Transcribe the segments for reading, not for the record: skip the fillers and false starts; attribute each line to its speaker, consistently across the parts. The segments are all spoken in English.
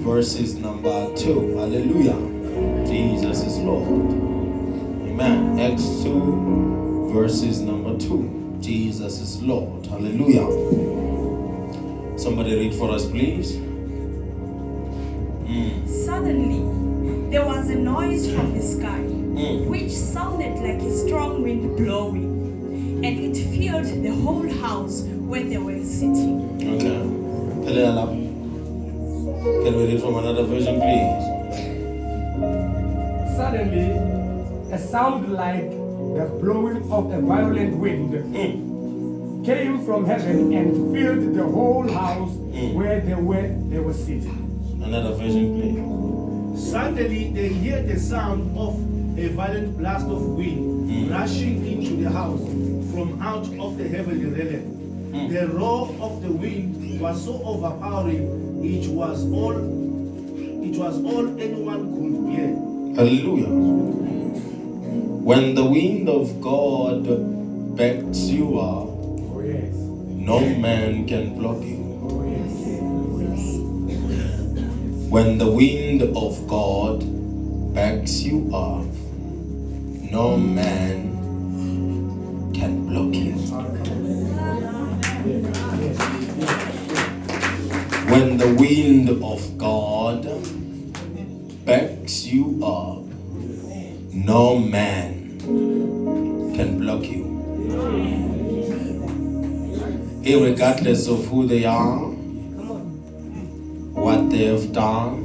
Speaker 1: verses number 2. Hallelujah. Jesus is Lord. Amen. Acts 2 verses number 2. Jesus is Lord. Hallelujah. Somebody read for us, please.
Speaker 2: Suddenly, there was a noise from the sky, which sounded like a strong wind blowing, and it filled the whole house where they were sitting.
Speaker 1: Okay. Can we read from another version, please?
Speaker 3: Suddenly, a sound like the blowing of a violent wind came from heaven and filled the whole house where they were sitting.
Speaker 1: Another version, please.
Speaker 4: Suddenly they heard the sound of a violent blast of wind rushing into the house from out of the heavenly realm. The roar of the wind was so overpowering, it was all anyone could bear.
Speaker 1: Hallelujah. When the wind of God backs you up,
Speaker 3: Oh yes.
Speaker 1: no man can block you.
Speaker 3: Oh yes.
Speaker 1: When the wind of God backs you up, no man can block you. When the wind of God backs you up, no man can block you. Irregardless of who they are, what they have done,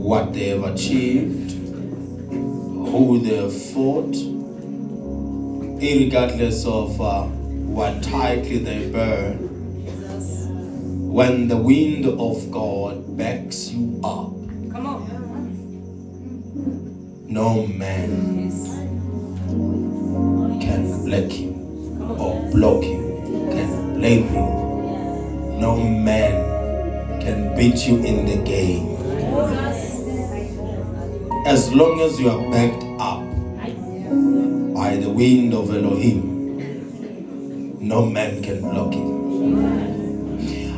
Speaker 1: what they have achieved, who they have fought, irregardless of what title they bear, when the wind of God backs you up, no man can block you or block you, can blame you. No man can beat you in the game. As long as you are backed up by the wind of Elohim, no man can block you.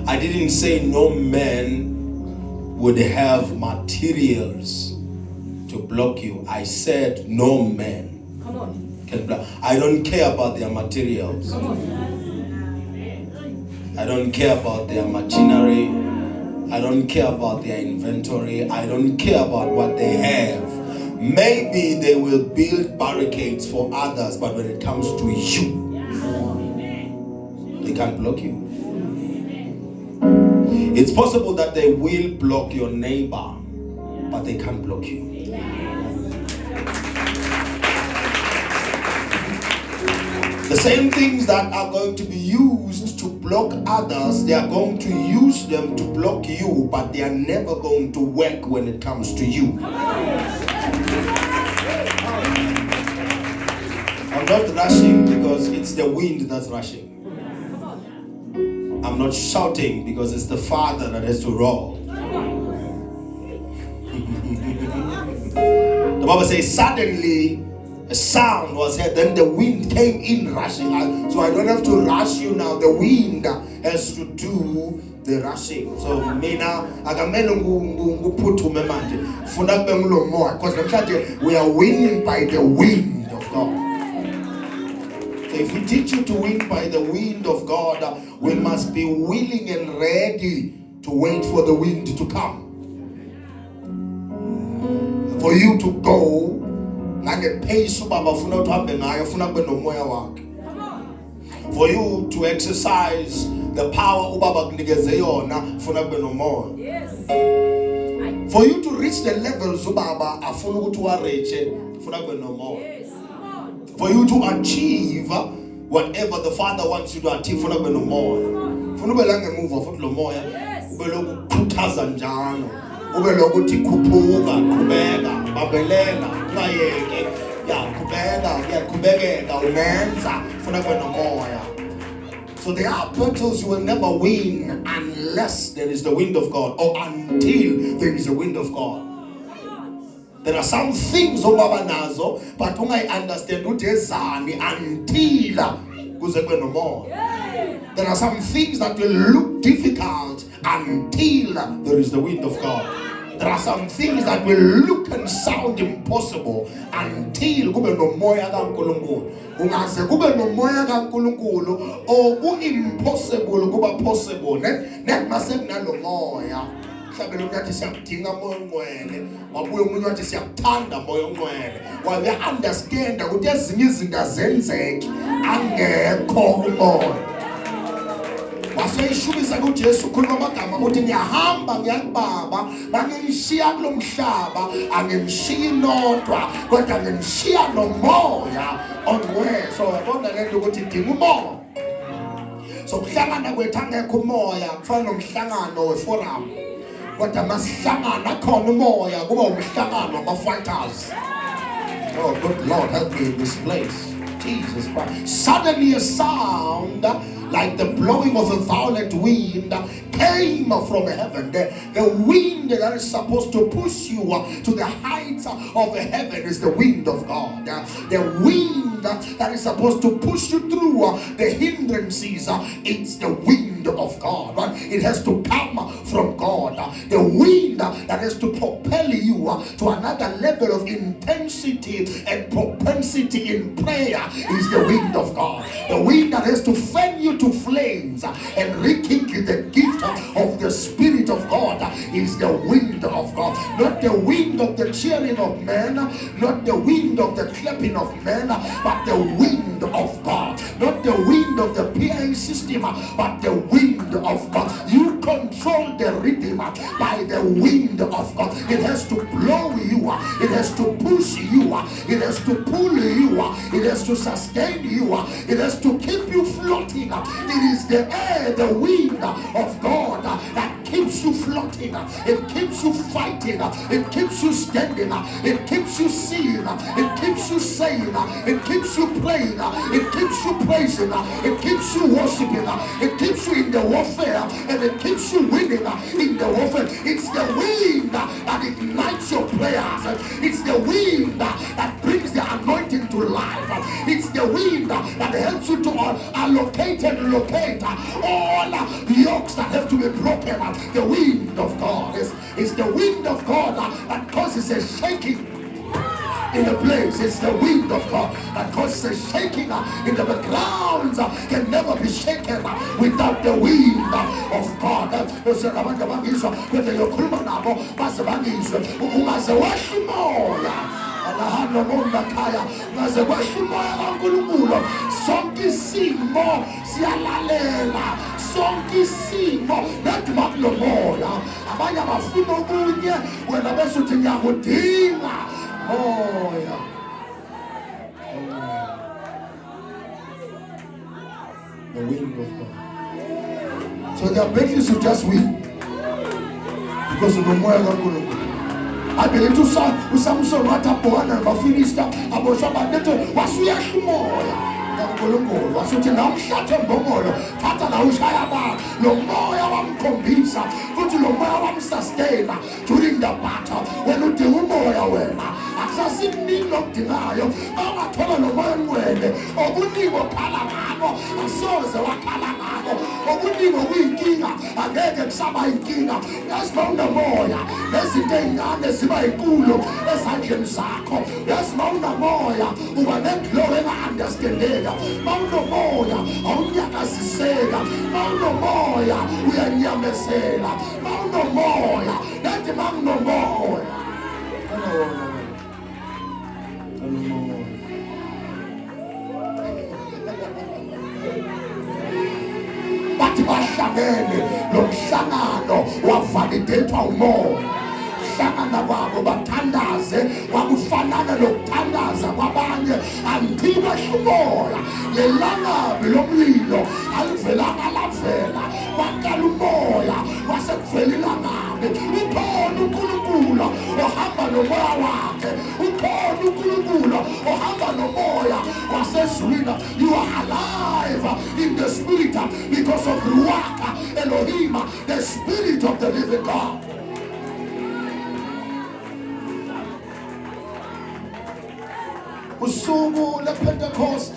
Speaker 1: I didn't say no man would have materials to block you. I said no man can block. I don't care about their materials. I don't care about their machinery. I don't care about their inventory. I don't care about what they have. Maybe they will build barricades for others, but when it comes to you, they can't block you. It's possible that they will block your neighbor, but they can't block you. The same things that are going to be used to block others, they are going to use them to block you, but they are never going to work when it comes to you. I'm not rushing because it's the wind that's rushing. I'm not shouting because it's the Father that has to roar. The Bible says suddenly a sound was heard, then the wind came in rushing. So I don't have to rush you now. The wind has to do the rushing. So mina akamele nguphuthume manje. Funa kube ngulo moya because namhlanje we are winning by the wind of God. So if we teach you to win by the wind of God, we must be willing and ready to wait for the wind to come. For you to go for you to exercise the power for you to reach the levels for you to achieve whatever the Father wants you to achieve, so there are battles you will never win unless there is the wind of God, or until there is the wind of God. There are some things obaba nazo, but I understand until kuze kube no more. There are some things that will look difficult until there is the wind of God. There are some things that will look and sound impossible until kube nomoya kaNkulunkulu. Ungaze kube nomoya kaNkulunkulu or impossible kuba possible. Net masekunalo moya. Mhlawumbe umuntu siyakudinga moya ongcwele, wabuye umuntu wathi siyakuthanda moya ongcwele. Wabe understand ukuthi ezinye izinto azenzeki angekho umoya. Waseyishubisa kuJesu ukhuluma amagama ukuthi ngiyahamba ngiyakubaba, bangishiya kulo mhlaba, angimshiyi nodwa kodwa ngimshiya nomoya ongcwele. So yabona lento ukuthi idinga umoya. So kuhlangana kwethu angekho umoya kufana nomhlangano weforum. Kodwa masihlangana khona umoya kuba umhlangano wama-fighters. Oh good Lord, help me in this place. Jesus Christ. Suddenly a sound like the blowing of a violent wind came from heaven. The wind that is supposed to push you to the heights of heaven is the wind of God. The wind that is supposed to push you through the hindrances, it's the wind of God. Right? It has to come from God. The wind that has to propel you to another level of intensity and propensity in prayer is the wind of God. The wind that has to fan you to flames and rekindle the gift of the Spirit of God is the wind of God. Not the wind of the cheering of men, not the wind of the clapping of men, but the wind of God. Not the wind of the PA system, but the wind of God. You control the rhythm by the wind of God. It has to blow you, it has to push you, it has to pull you, it has to sustain you, it has to keep you floating. It is the air, the wind of God that keeps you floating, it keeps you fighting, it keeps you standing, it keeps you seeing, it keeps you saying, it keeps you praying, it keeps you praising, it keeps you worshiping, it keeps you in the warfare, and it keeps you winning in the warfare. It's the wind that ignites your prayers. It's the wind that brings the anointing to life. It's the wind that helps you to allocate and locate all yokes that have to be broken. The wind of God is the wind of God that causes a shaking in the place. It's the wind of God that causes a shaking in the grounds can never be shaken without the wind of God. Whether you're alahano monda kaya ngaze kwasho umoya kaNkulunkulu sonke isimo siyalalela sonke isimo nathi makulomoya abanye abafuna okunye wena bese uthi ngiyakudinga moya. The wind of God. So their battles to just win because of the moya kaNkulunkulu. I believe to Samson watapona bafilista abosha badeto wasuyasha umoya kaNkulunkulu wasuthi namhlathe mbongolo thatha la ushaya ba lo moya wamkhombisa futhi lo moya wamsustaina during the battle. Wena udinga umoya wena akusasimini lokudingayo bangathola lo moya ngcwele okuningi okhala ngako asoze wakhala ngako okuningi okuyinkinga angeke kusaba inkinga yasibona moya lezinto ezincane ziba inkulu esandleni zakho. Yasimawuna moya uba neglow enga-understandeka. Mawuno moya awunyakaziseka. Mawuno moya uyanyamezela. Mawuno moya nathi mawuno moya. Bathi bahlangene lo mhlangano wavalidethwa umoya. Hlangana kwabo bathandaze kwakufanana lokuthandaza kwabanye antiba umoya lelangabi lomlilo alivelanga lavela wakala umoya wasekuvelile ngabe ukhona uNkulunkulu ohamba nomoya wakhe ukhona uNkulunkulu ohamba nomoya wasezulwini. You are alive in the spirit because of Ruach Elohim, the spirit of the living God. Usuku lePentecost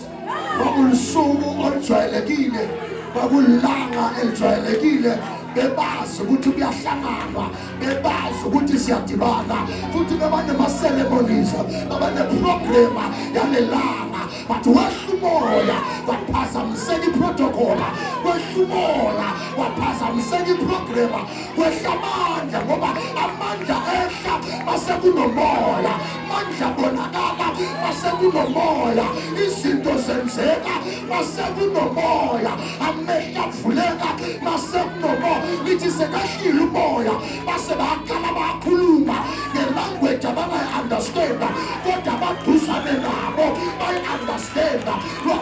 Speaker 1: kwakulisuku olujwayelekile kwakulanga elijwayelekile bebazi ukuthi kuyahlanganwa bebazi ukuthi siyadibana futhi bebanema-ceremonies babane-programa yalelanga but wehla umoya waphazamiseka iprotocola wehla umoya waphazamiseka iprograma wehla amandla ngoba amandla ehla masekunomoya amandla bonakala masekunomoya izinto zenzeka masekunomoya amehla avuleka masekunomoya lithi sekahlile umoya base baqala bakhuluma ngelanguage abangayi-understanda kodwa baduzane nabo bayi-understanda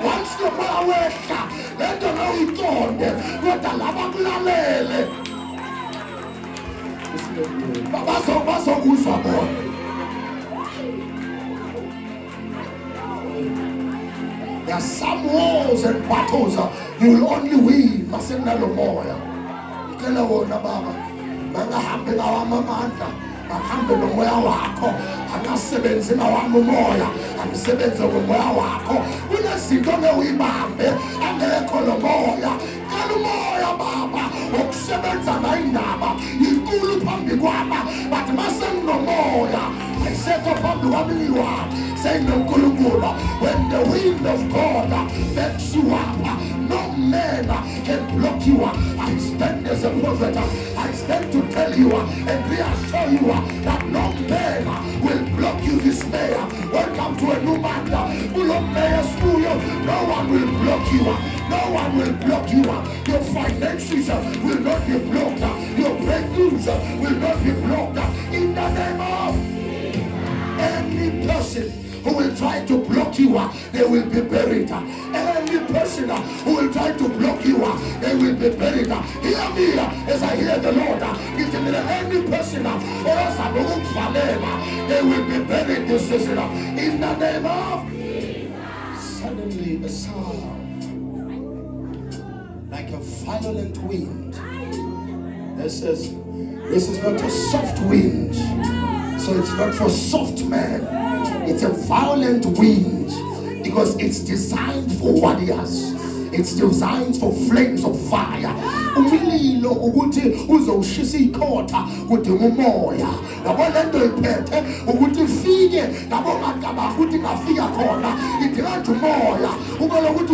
Speaker 1: once lo moya wehla le nto nawuyiqonde kodwa laba kulalele bazokuzwa bona. There are some wars and battles you will only win masenalo moya. Ngicela wona baba bangahambi ngawami amandla bahambe nomoya wakho angasebenzi ngawami umoya angisebenze ngomoya wakho kunezinto ngewuyibambe angekho lo moya kala umoya baba okusebenza ngayindaba inkulu phambi kwami bathi masenginomoya ayisekho phambi kwami senginonkulunkulu. When the wind of God backs you up, no man can block you. I stand as a prophet. I stand to tell you and reassure you that no man will block you this day. Welcome to a new month. No one will block you. No one will block you. Your finances will not be blocked. Your breakthroughs will not be blocked. In the name of any person who will try to block you, they will be buried. Any person who will try to block you, they will be buried. Hear me as I hear the Lord. Any person they will be buried this season. In the name of suddenly a sound like a violent wind. This is not a soft wind. So it's not for soft men. It's a violent wind because it's designed for warriors. It's designed for flames of fire. Umlilo ukuthi uzowushisa ikhotha kuthi umoya. Yabona lento iphethe ukuthi fike labo makaba ukuthi ngafika khona idinga nje umoya. Ubona ukuthi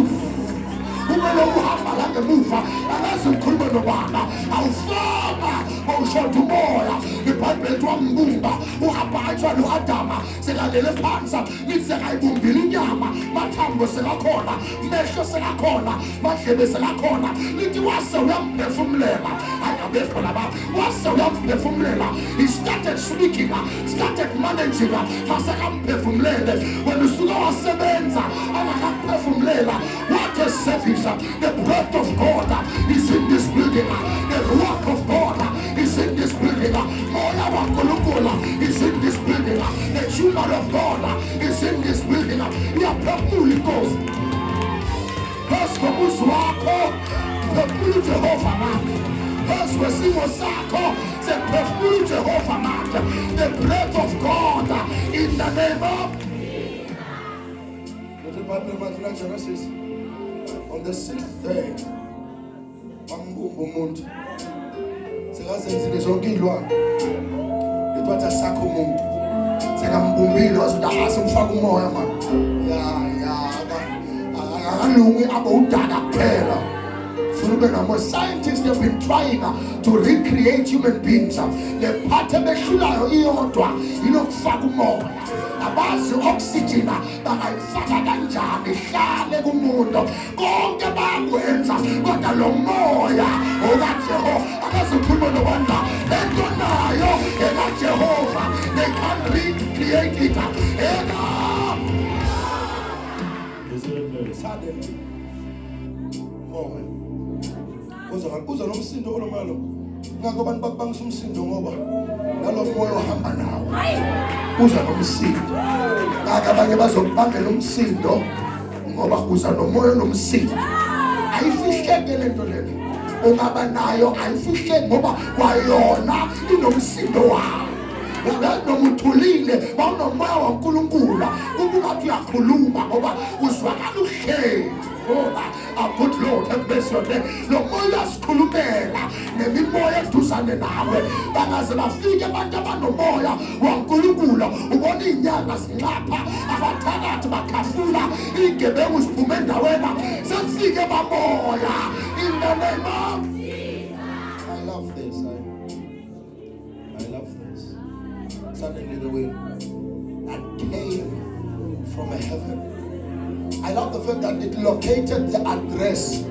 Speaker 1: ubaloku hamba la ngemuva akaze ukhulume nobaba awufaka awushoda umoya iBhayibheli wambumba uhamba atsha lo-Adama selalele phansi lithi sekayibumbile inyama mathambo sekakhona mehlo sekakhona madlebe sekakhona lithi wase uyamphefumulela ayabekho laba wase uyamphefumulela he started speaking started managing masekamphefumulele wena usuka wasebenza angakakuphefumulela what a service. The breath of God is in this building. The rock of God is in this building. Moya wa Kolukula is in this building. The human of God is in this building. Yapapuli goes. First Komusu wako, Pepulu Jehovah man. First Wesimo Sako, the Pepulu Jehovah man. The breath of God in the name of Genesis. On the 6th day, bambumba umuntu sekazenzile zonke iy'lwane lithatha sakho umuntu sekambumbile wazuthi asemfaka umoya mani akalungi abe udaka kuphela funa ube namoya. Scientists have been trying to recreate human beings. Le part ebehlulayo iyodwa inokufaka umoya. Abazi oxygen bangayifaka kanjani ihlale kumuntu konke bakwenza kodwa lo moya okaJehova akazukhuluma nobanda lento nayo ekaJehova they can't recreate it. Suddenly moya uza nomsindo olomalo ngakho abantu bakubangisa umsindo ngoba nalo moya ohamba nawo uza nomsindo. Ngakho abanye bazokubambela umsindo ngoba uza nomoya nomsindo. Ayifihleke lento lena ungaba nayo ayifihleke ngoba kwayona inomsindo wayo. Noma uthulile bawunomoya waNkulunkulu ungathi uyakhuluma ngoba uzwakala uhleli. good Lord, have mercy on them. Lo moya sikhulumela nemimoya eduzane nawe bangaze bafike abantu abanomoya waNkulunkulu ubona inyanga zinqapha abathakathi bakhafula igebengu ziphume endaweni sekufike bamoya in the name of Jesus. I love this. I love this. Suddenly the wind that came from heaven. I love the fact that it located the address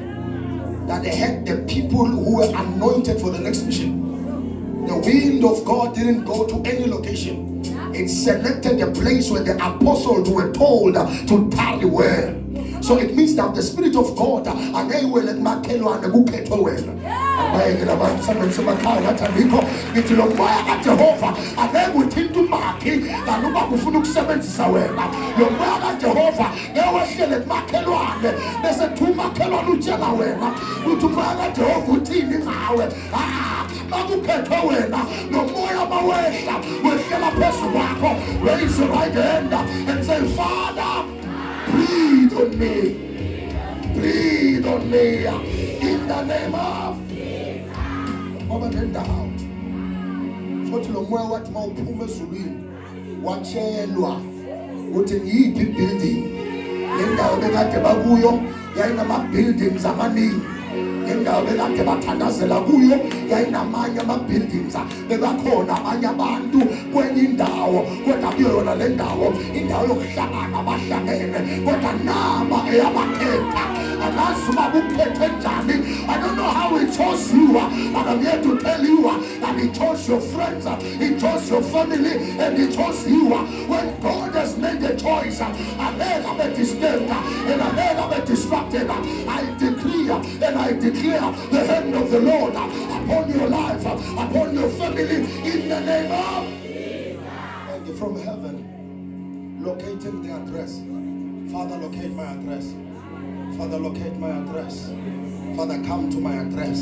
Speaker 1: that they had the people who were anointed for the next mission. The wind of God didn't go to any location. It selected a place where the apostles were told to tarry well. So it means that the Spirit of God angeke let makhelwane kuphethwe wena. Abayeke labantu semakhaya ngathi andikho ngithi lo moya kaJehova angeke uthinte umakhi kanti uba ufuna ukusebenzisa wena. Lo moya kaJehova ewehlele kumakhelwane bese thu umakhelwane utshela wena uthi umoya kaJehova uthini ngawe. Makuphethwe wena lo moya mawehla wehlela phezu kwakho. Raise your right hand and say, Father, breathe on me. Breathe on me in the name of Jesus. Over the down. Futhi lo moya wathi mawuphuma ezulwini watshelwa ukuthi ngiyiphi building. Le ndawo bekade bakuyo yayinama buildings amaningi. Le ndawo bekade bathandazela kuyo yayinamanye ama buildings. Bebakhona abanye abantu kwenye indawo kodwa kuyo yona le ndawo indawo yokuhlangana abahlangene kodwa naba eyabakhetha. Akazi uba buphethe njani. I don't know how he chose you, but I'm here to tell you that he chose your friends, he chose your family, and he chose you. When God has made a choice, I never be disturbed and I never be distracted. I decree and I declare the hand of the Lord upon your life, upon your family, in the name of Jesus. From heaven, locating the address. Father, locate my address. Father, locate my address. Father, come to my address.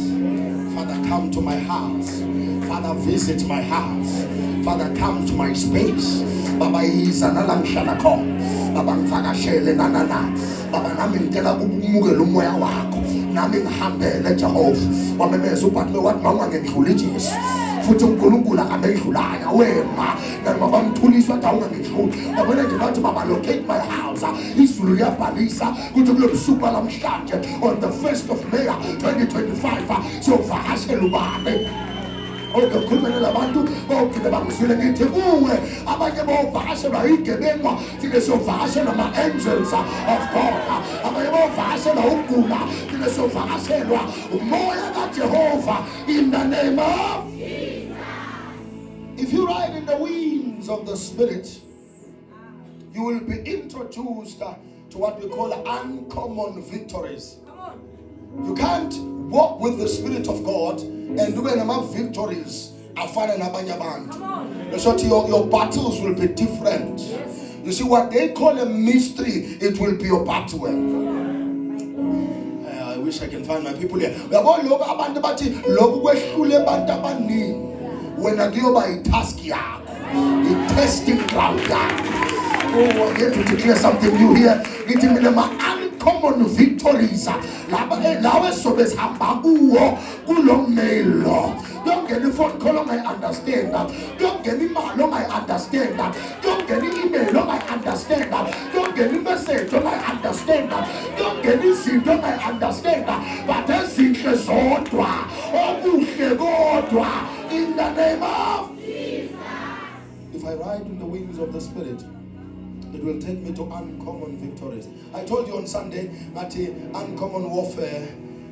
Speaker 1: Father, come to my house. Father, visit my house. Father, come to my space. Baba yiza nalamhlala khona. Baba ngivakashele nanana. Baba nami ngicela ukumukela umoya wakho. Nami ngihambele Jehova. Wamemeza ubhathe wathi mama ngedlula Jesu. Futhi uNkulunkulu akamedlulanga wema noma bamthuliswa dawunga ngedlula. Yabona nje bathi baba locate my house. Izulu liyabhalisa ukuthi kulo busuku lamhlanje on the 1st of May 2025 so vahashela ubani. Ukukhulumela labantu bogcina bangizwile ngithi kuwe abanye bovakashelwa igebengu thina sovakashelwa ama-angels of God. Abanye bovakashelwa ukugula thina sovakashelwa umoya kaJehova in the name of Jesus. If you ride in the wings of the Spirit, you will be introduced to what we call uncommon victories. You can't walk with the Spirit of God and do any victories afana nabanye abantu. So your battles will be different. You see what they call a mystery, it will be your battle. I wish I can find my people here. Uyabona lokho abantu bathi lokho kwehlule abantu abaningi wena kuyoba itask yakho, i-testing ground yakho. Oh, I'm here to declare something new here. Ngithi mina ma-uncommon victories lawe sobe sihamba kuwo kulo melo. Don't get the phone call on I understand that. Don't get the mail on I understand that. Don't get the email on I understand that. Don't get the message on I understand that. Don't get the seed on I understand that. But that's it zodwa okuhle kodwa in the name of Jesus. If I ride in the wings of the Spirit, it will take me to uncommon victories. I told you on Sunday that uncommon warfare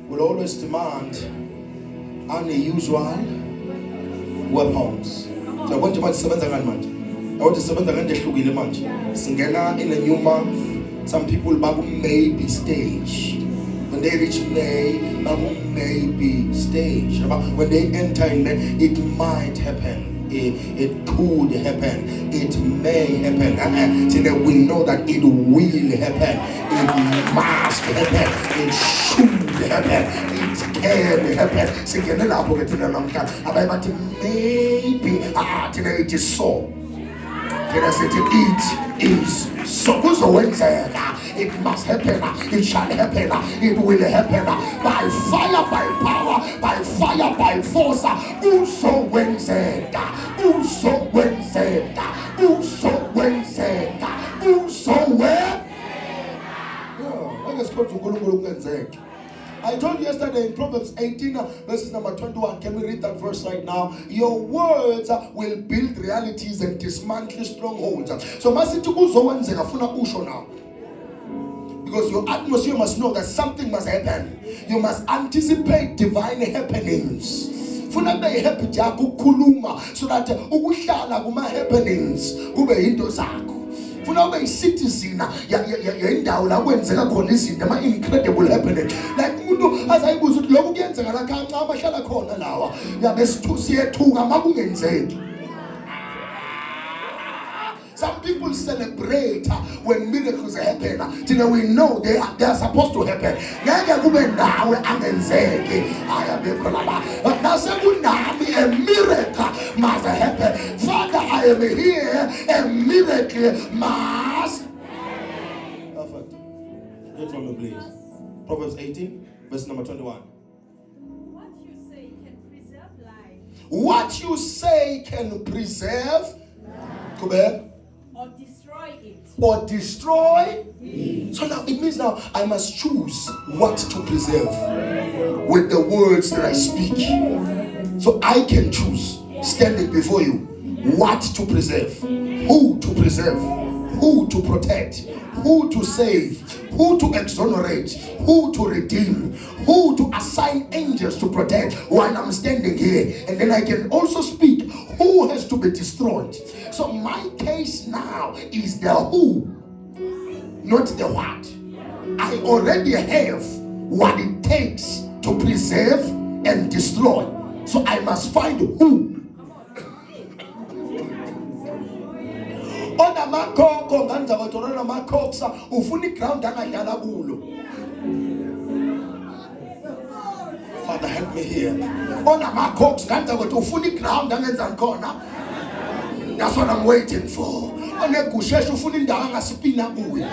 Speaker 1: will always demand unusual weapons. So I want to sebenza ngani manje? I want to sebenza ngani ehlukile manje. Singena in a new month. Some people babu maybe stage. When they reach May, babu maybe stage. When they enter in May, it might happen. It could happen. It may happen. Today we know that it will happen. It must happen. It should happen. It can happen. Singena lapho ke thina namhlanje. Abaye bathi maybe today it is so. It is so. It must happen. It shall happen. It will happen by fire, by power, by fire, by force. Uso Wednesday. Uso Wednesday. Uso Wednesday. Uso Wednesday. I told you yesterday in Proverbs 18, verses number 21. Can we read that verse right now? Your words will build realities and dismantle strongholds. So, now. Because your atmosphere must know that something must happen. You must anticipate divine happenings. Funa be happy ukukhuluma so that ukuhlala kuma happenings kube into zakho. Funa ube citizen yendawo la kwenzeka khona izinto ama incredible happening. Like umuntu azayibuza ukuthi lokhu kuyenzeka la kanca abahlala khona lawa. Yabe siyethuka makungenzeki. Some people celebrate when miracles happen. Till we know they are supposed to happen. A miracle must happen. Father, I am here. A miracle must happen. Perfect. Get from me, please. Proverbs 18, verse number 21.
Speaker 2: What you say can preserve life.
Speaker 1: What you say can preserve life.
Speaker 2: Or destroy it.
Speaker 1: Or destroy it. So now it means now I must choose what to preserve with the words that I speak. So I can choose, standing before you, what to preserve, who to preserve, who to protect, who to save, who to exonerate, who to redeem, who to assign angels to protect while I'm standing here. And then I can also speak who has to be destroyed. So my case now is the who, not the what. I already have what it takes to preserve and destroy. So I must find who. Ona makoko nganza watorona makoksa ufuni ground angadlala kulo. Father, help me here. Ona makoks nganza wathi ufuni ground angenza khona. That's what I'm waiting for. Ona kushesha ufuni indawo angasipina kuyo.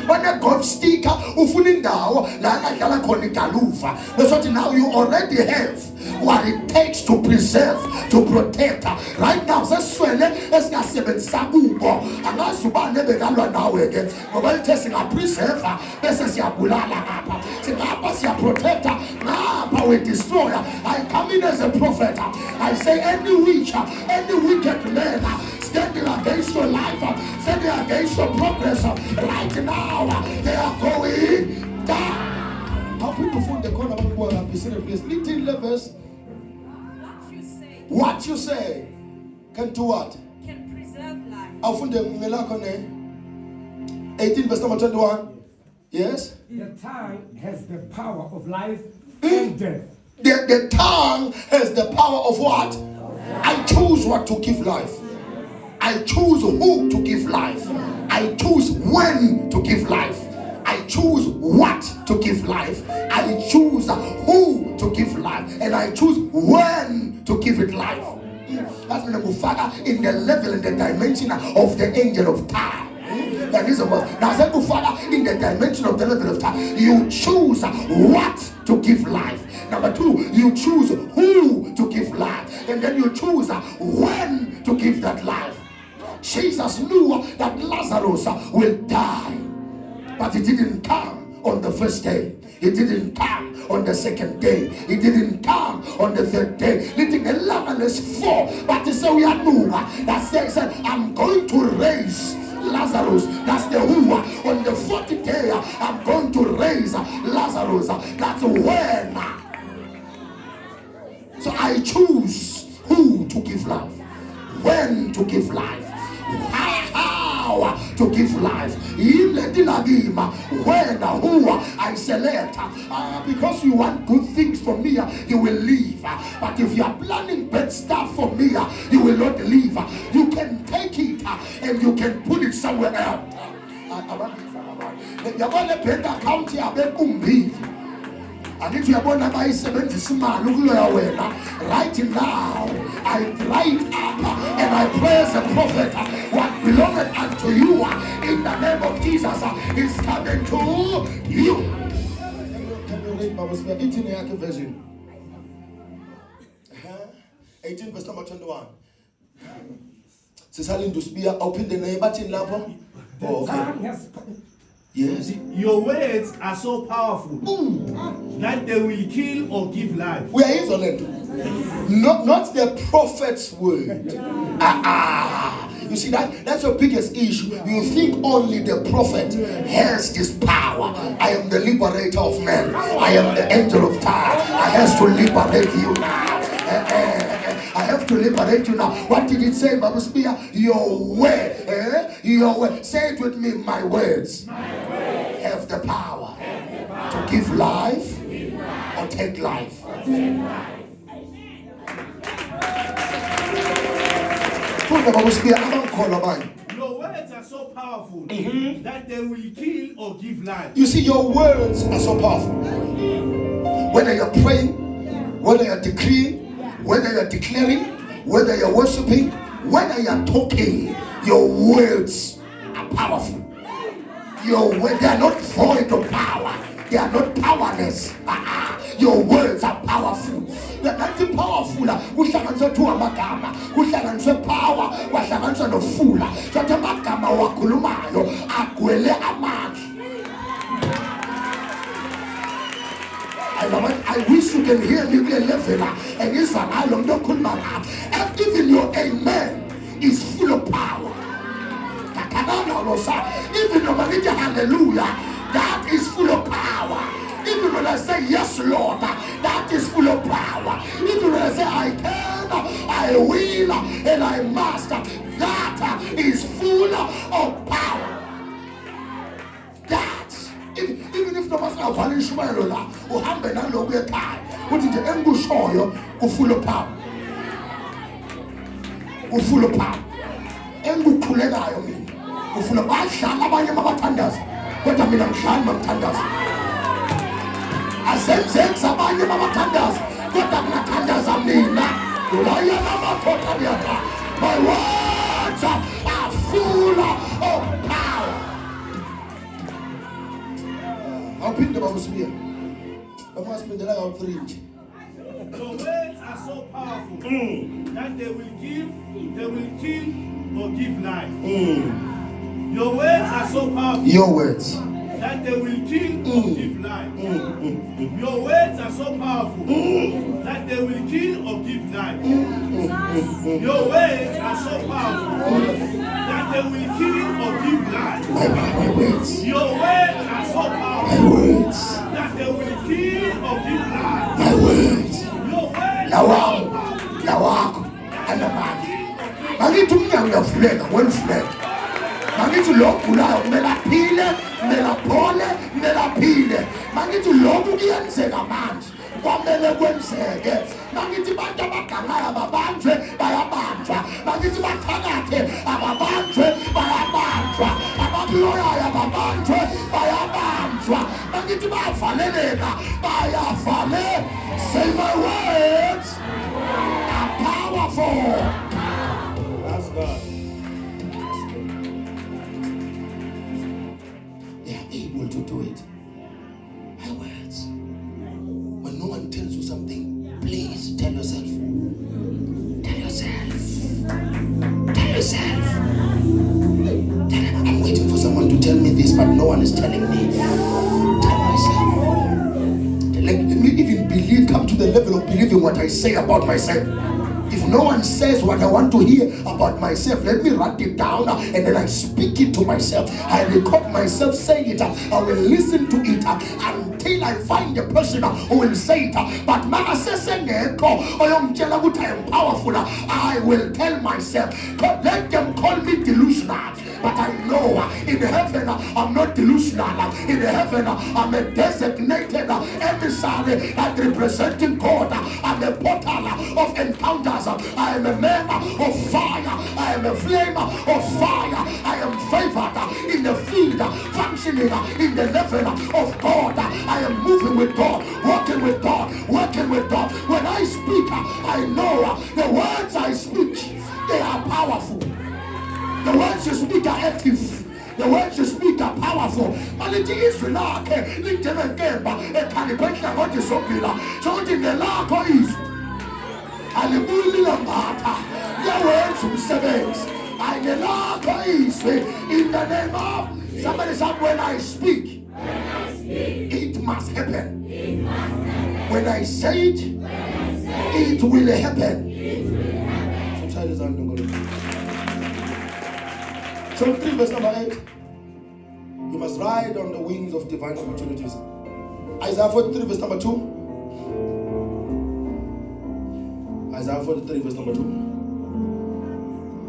Speaker 1: Ona golf sticker ufuni indawo la angadlala khona igaluva. That's what now you already have what it takes to preserve, to protect. Right now, seswele esingasebenzisa kubo angazubane bekalwa nawe ke ngoba lithe singapreserve bese siyabulala ngapha singapha siyaprotect ngapha we destroy. I come in as a prophet. I say any witch, any wicked man standing against your life, standing against your progress right now, they are going down. How people find the corner of the world and be serious. Little levels. What you say can do what?
Speaker 2: Can preserve life.
Speaker 1: 18 verse number 21. Yes?
Speaker 3: The tongue has the power of life and death.
Speaker 1: The tongue has the power of what? I choose what to give life. I choose who to give life. I choose when to give life. I choose what to give life. I choose who to give life. And I choose when to give it life. That's the Father in the level and the dimension of the angel of time. That is about. Now, I said, Father, in the dimension of the level of time, you choose what to give life. Number two, you choose who to give life. And then you choose when to give that life. Jesus knew that Lazarus will die. But it didn't come on the first day. It didn't come on the second day. It didn't come on the third day. Letting 11 is 4. But it's so we are new. That says, I'm going to raise Lazarus. That's the who. On the 40th day, I'm going to raise Lazarus. That's when. So I choose who to give life, when to give life, how to give life. When, who I select. Because you want good things from me, you will leave. But if you are planning bad stuff for me, you will not leave. You can take it and you can put it somewhere else. I need to abona bayisebenzisa imali ukuloya wena. Right now, I dry it up and I pray as a prophet, what belongeth unto you in the name of Jesus is coming to you. Can you read Bible Sphere? 18 Yaki version. 18 verse number 21. Sisalin to spear, open the name button level.
Speaker 3: The tongue has
Speaker 1: Yes.
Speaker 4: Your words are so powerful that they will kill or give life.
Speaker 1: We are insolent. Not the prophet's word. You see that's your biggest issue. You think only the prophet has this power. I am the liberator of men. I am the angel of time. I have to liberate you now. I have to liberate you now. What did it say, Bible Spear? Your word. Your word. Say it with me. My words have the power to give life or take life. Put the Bible Spear. I don't call a man.
Speaker 4: Your words are so powerful that they will kill or give life.
Speaker 1: You see, your words are so powerful. Whether you're praying, whether you're decreeing, whether you're declaring, whether you're worshiping, whether you're talking, your words are powerful. Your words, they are not void of power. They are not powerless. Your words are powerful. They're not powerful. Kuhlanganiswa tu amagama. Kuhlanganiswe power. Kuhlanganiswa nofula. Sothi amagama wakhulumayo agwele amandla. I wish you can hear me kule level and izwakalo mntu okhuluma ngayo. And even your amen is full of power. Even when I say hallelujah, that is full of power. Even when I say yes, Lord, that is full of power. Even when I say I can, I will, and I must, that is full of power. That, even if no matter how far you smile, or how many long we tie, what is the end show you, full of power. Full of power. Engu kulega yo mimi. Ufuna bashanga abanye babathandaza. Kodwa mina ngishaya mamthandaza. Asenze abanye babathandaza. Kodwa nginathandaza mina. Ulaya namakhotha yakha. My words are full of power. I'll pick the Bible spear. I must be the like of 3.
Speaker 4: Your words are so powerful that they will kill or give life. Your words are so powerful.
Speaker 1: Your words.
Speaker 4: That they will kill or give life. Your words are so powerful that they will kill or give life. Your words are so powerful that they will kill or give life.
Speaker 1: My words.
Speaker 4: Your words are so powerful
Speaker 1: My words.
Speaker 4: that they will kill or give life.
Speaker 1: My words.
Speaker 4: Your words
Speaker 1: Nawako. Anamani. Mangithi umnyango uyavuleka wenifuleka. Mangithi lokhu kulayo kumele aphile, kumele aphole, kumele aphile. Mangithi lokhu kuyenzeka manje. Kwamele kwenzeke. Mangithi bantu abagangayo ababanjwe bayabanjwa. Mangithi bathakathe ababanjwe bayabanjwa. Abakuloyayo ababanjwe bayabanjwa. Mangithi bayavaleleka bayavaleleka. Say my words are powerful.
Speaker 4: That's God.
Speaker 1: They are able to do it. My words. When no one tells you something, please tell yourself. Tell yourself. Tell yourself. I'm waiting for someone to tell me this, but no one is telling me. Tell myself. Let me even believe, come to the level of believing what I say about myself. If no one says what I want to hear about myself, let me write it down and then I speak it to myself. I record myself saying it. I will listen to it until I find the person who will say it. But I will tell myself, let them call me delusional. But I know in heaven I'm not delusional. In heaven I'm a designated emissary and representing God. I'm a portal of encounters. I am a man of fire. I am a flame of fire. I am favored in the field, functioning in the level of God. I am moving with God, walking with God, working with God. When I speak, I know the words I speak, they are powerful. powerful. The words you speak are active. The words you speak are powerful. Malithi izwi lakhe linjengenkemba ekhalipha inhlangothi zombili. Sokuthi ngelakho izwi alibuyi lilambatha liyawenza umsebenzi. Ngelakho izwi in the name of somebody said, when I speak, it must happen. When I say it, it will happen. So 3 verse number 8. You must ride on the wings of divine opportunities. Isaiah 43 verse number 2. Isaiah 43 verse number 2.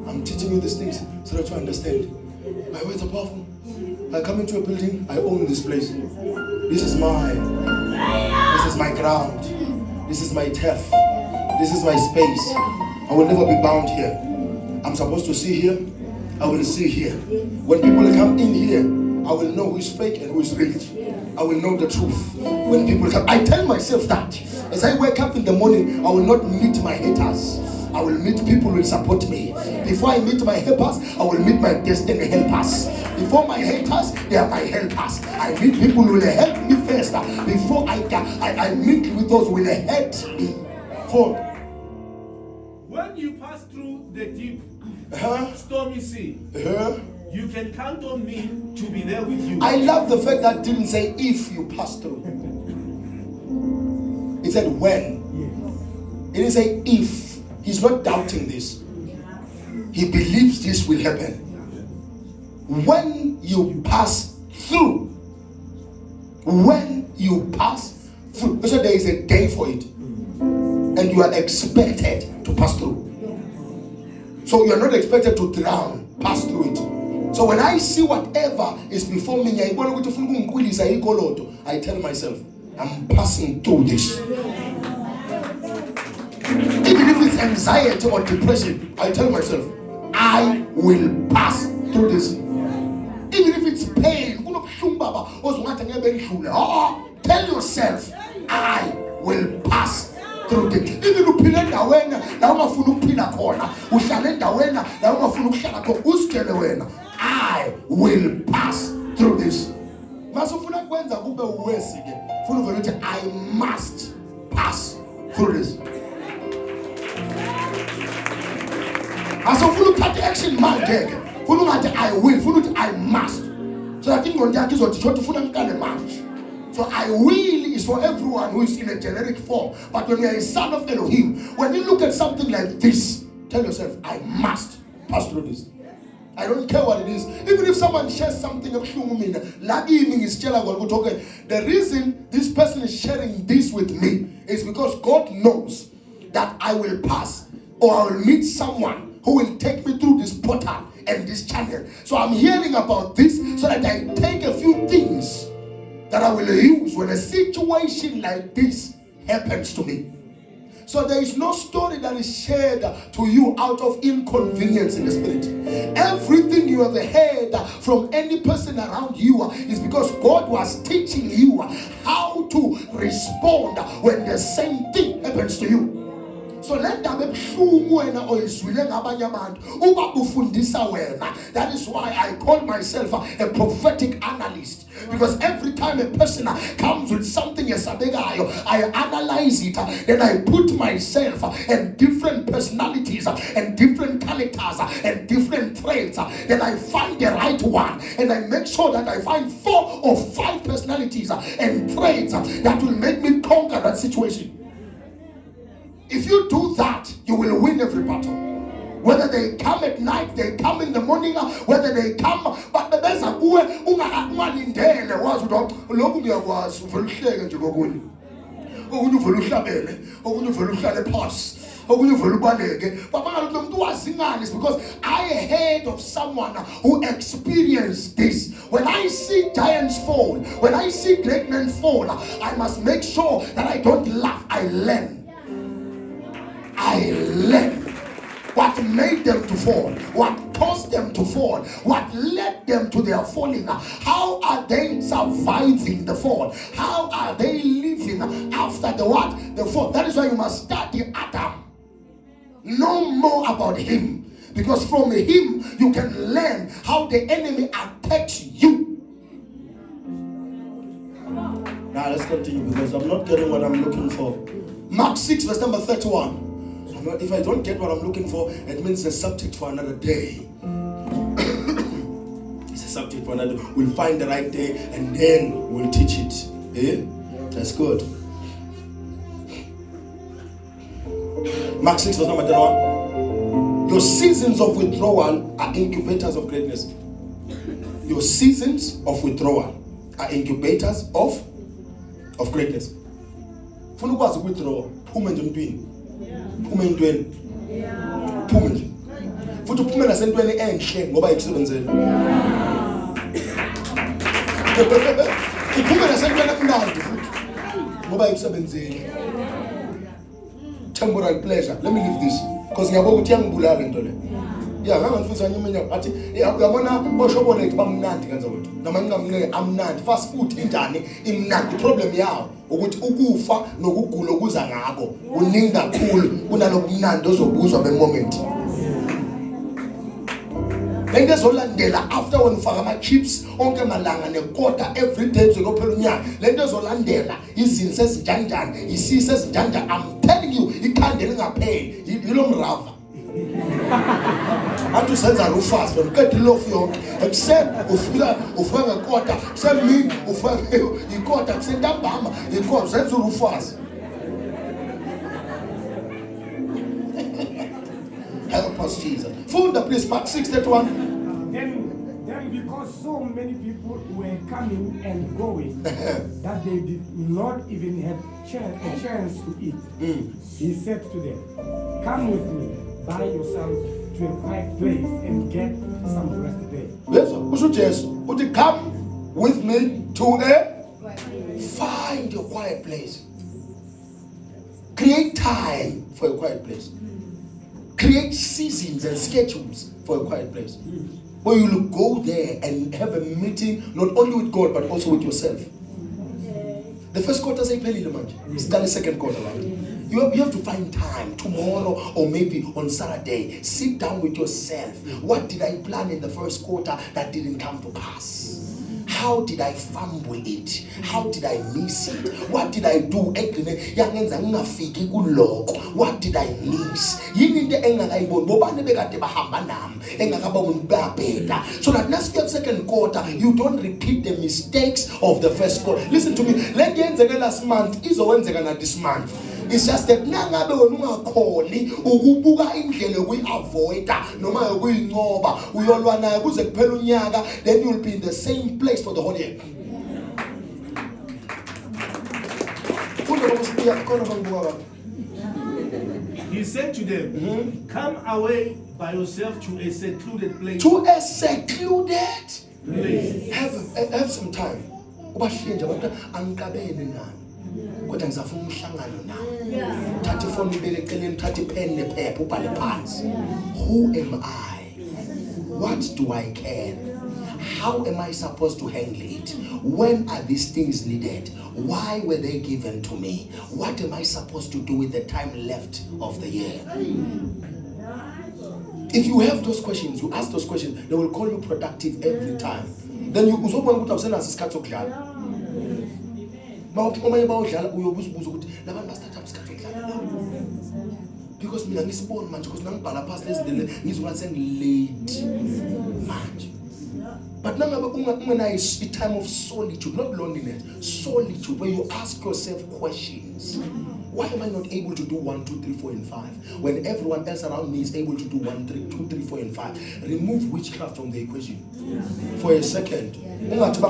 Speaker 1: I'm teaching you these things so that you understand. My words are powerful. I come into a building, I own this place. This is mine. This is my ground. This is my turf. This is my space. I will never be bound here. I'm supposed to see here. I will see here. When people come in here, I will know who is fake and who is real. I will know the truth. When people come, I tell myself that. As I wake up in the morning, I will not meet my haters. I will meet people who will support me. Before I meet my helpers, I will meet my destiny helpers. Before my haters, they are my helpers. I meet people who will help me first. Before I meet with those who will hate me. For
Speaker 4: when you pass through the deep, stormy sea, you can count on me to be there with you.
Speaker 1: I love the fact that it didn't say if you pass through. It said when. It didn't say if. He's not doubting this. He believes this will happen. When you pass through. When you pass through. So there is a day for it. And you are expected to pass through. So you are not expected to drown. Pass through it. So when I see whatever is before me, I tell myself, I'm passing through this. Even if it's anxiety or depression, I tell myself, I will pass through this. Even if it's pain, tell yourself, I will pass through this. Even if you I will pass through this. I must pass through this. As of you take action, man, I will, I must. So I think on that is what you. So I will is for everyone who is in a generic form. But when you are a son of Elohim, when you look at something like this, tell yourself, I must pass through this. I don't care what it is. Even if someone shares something, the reason this person is sharing this with me is because God knows that I will pass, or I will meet someone who will take me through this portal and this channel. So I'm hearing about this so that I take a few things that I will use when a situation like this happens to me. So there is no story that is shared to you out of inconvenience in the spirit. Everything you have heard from any person around you is because God was teaching you how to respond when the same thing happens to you. So let them be that is why I call myself a prophetic analyst. Because every time a person comes with something, I analyze it, then I put myself and different personalities and different characters and different traits. Then I find the right one, and I make sure that I find 4 or 5 personalities and traits that will make me conquer that situation. If you do that, you will win every battle. Whether they come at night, they come in the morning, whether they come, but the best was because I heard of someone who experienced this. When I see giants fall, when I see great men fall, I must make sure that I don't laugh, I learn. I learn what made them to fall, what caused them to fall, what led them to their falling. How are they surviving the fall? How are they living after the what? The fall. That is why you must study Adam. Know more about him. Because from him, you can learn how the enemy attacks you. Now let's continue because I'm not getting what I'm looking for. Mark 6 verse number 31. If I don't get what I'm looking for, it means it's a subject for another day. It's a subject for another day. We'll find the right day and then we'll teach it. Eh? That's good. Mark 6 verse number 31. Your seasons of withdrawal are incubators of greatness. Your seasons of withdrawal are incubators of greatness. Funa ukwazi withdraw, phuma nje emntwini. Phuma entweni. Phuma nje. Futhi uphume nasentweni enhle ngoba ikusebenzele. Uphume nasentweni emnandi futhi ngoba ikusebenzele. Temporal pleasure. Let me leave this because ngiyabona ukuthi yangibulala into le. Yeah, ngangifisa nyimenya athi uyabona oshobona ethi bamnandi kanza wethu. Noma ngingamnike amnandi. Fast food injani imnandi. Problem yawo ukuthi ukufa nokugula okuza ngabo uningi kakhulu kunalokho mnandi ozobuzwa bemoment. Lento ezolandela after when ufaka ama chips onke malanga nekota every day kuzophela unyaka. Lento ezolandela izinto ezinjanjani, isisi ezinjanjani. I'm telling you, ikhandela lingapheli. Yilo mrava. Athi senza rufas wemqedile lofu yonke. Ekuseni ufika ngekota, semini ufika ikota kusentambama, ikota senza rufas. Help us, Jesus. Funda please, Mark 6:31.
Speaker 3: Then because so many people were coming and going that they did not even have a chance to eat, he said to them, "Come with me, buy yourself to a quiet place and get some rest there."
Speaker 1: Yes, usho Jesu uthi come with me to find your quiet place. Create time for a quiet place. Create seasons and schedules for a quiet place. Where you will go there and have a meeting not only with God but also with yourself. The first quarter say pelile manje. Start the second quarter, right? You have to find time tomorrow or maybe on Saturday. Sit down with yourself. What did I plan in the first quarter that didn't come to pass? How did I fumble it? How did I miss it? What did I do? What did I miss? So that next year, second quarter, you don't repeat the mistakes of the first quarter. Listen to me. Last month is this month. It's just that nangabe ungakholi ukubuka indlela ukuyiavoida noma ukuyincoba uyolwa naye kuze kuphela unyaka, then you will be in the same place for the whole year.
Speaker 4: He said to them, "Come away by yourself to a secluded place."
Speaker 1: To a secluded
Speaker 4: place.
Speaker 1: Have some time. Ubashiye nje abantu angikabene nani. Kodwa ngizafuna umhlangano nawe. Thatha ifoni ibeke eceleni, thatha ipen nephepha ubhale phansi. Who am I? What do I care? How am I supposed to handle it? When are these things needed? Why were they given to me? What am I supposed to do with the time left of the year? If you have those questions, you ask those questions, they will call you productive every time. Then you uzobona ukuthi awusena isikhathi sokudlala. Uma bayodlala uyobuza ukuthi labantu basithatha isikhathi sokudlala. Because mina ngisibona manje because nangibhala phansi lezi ngizokuthi sengilate manje. But now a time of solitude, not loneliness, solitude, where you ask yourself questions. Why am I not able to do 1, 2, 3, 4, and 5? When everyone else around me is able to do 1, 2, 3, 4, and 5. Remove witchcraft from the equation. For a second. Because